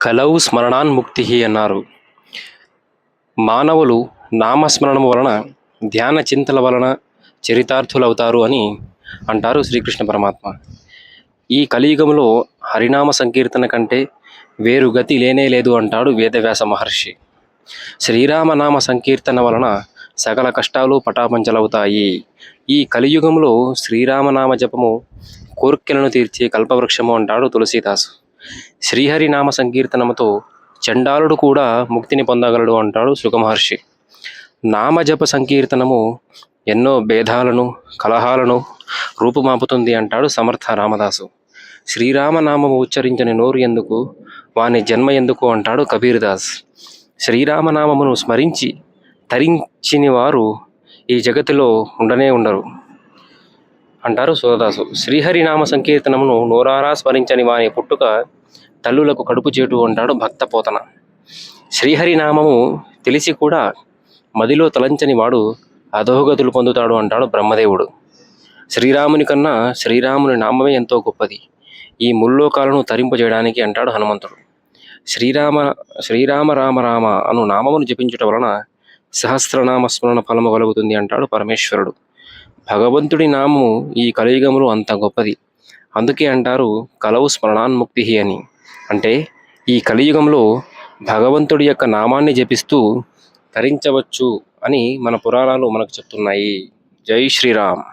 కలౌ స్మరణాన్ముక్తి అన్నారు. మానవులు నామస్మరణము వలన ధ్యాన చింతల వలన చరితార్థులవుతారు అని అంటారు శ్రీకృష్ణ పరమాత్మ. ఈ కలియుగంలో హరినామ సంకీర్తన కంటే వేరు గతి లేనే లేదు అంటాడు వేదవ్యాస మహర్షి. శ్రీరామనామ సంకీర్తన వలన సకల కష్టాలు పటాపంచలవుతాయి. ఈ కలియుగంలో శ్రీరామనామ జపము కోర్కెలను తీర్చే కల్పవృక్షము అంటాడు తులసీదాసు. శ్రీహరినామ సంకీర్తనముతో చండాలుడు కూడా ముక్తిని పొందగలడు అంటాడు శృగమహర్షి. నామజప సంకీర్తనము ఎన్నో భేదాలను కలహాలను రూపుమాపుతుంది అంటాడు సమర్థ రామదాసు. శ్రీరామనామము ఉచ్చరించని నోరు ఎందుకు, వాని జన్మ ఎందుకు అంటాడు కబీర్దాస్. శ్రీరామనామమును స్మరించి తరించిని వారు ఈ జగతిలో ఉండనే ఉండరు అంటారు సూరదాసు. శ్రీహరినామ సంకీర్తనమును నోరారా స్మరించని వాని పుట్టుక తల్లులకు కడుపు చేటు అంటాడు భక్త పోతన. శ్రీహరినామము తెలిసి కూడా మదిలో తలంచని వాడు అధోగతులు పొందుతాడు అంటాడు బ్రహ్మదేవుడు. శ్రీరాముని కన్నా శ్రీరాముని నామమే ఎంతో గొప్పది, ఈ ముల్లోకాలను తరింపజేయడానికి అంటాడు హనుమంతుడు. శ్రీరామ రామ రామ అను నామమును జపించుట వలన సహస్రనామ స్మరణ ఫలము కలుగుతుంది అంటాడు పరమేశ్వరుడు. భగవంతుడి నామము ఈ కలియుగములు అంత గొప్పది, అందుకే అంటారు కలవు స్మరణాన్ముక్తి అని. అంటే ఈ కలియుగంలో భగవంతుడి యొక్క నామాన్ని జపిస్తూ తరించవచ్చు అని మన పురాణాలు మనకు చెప్తున్నాయి. జై శ్రీరామ్.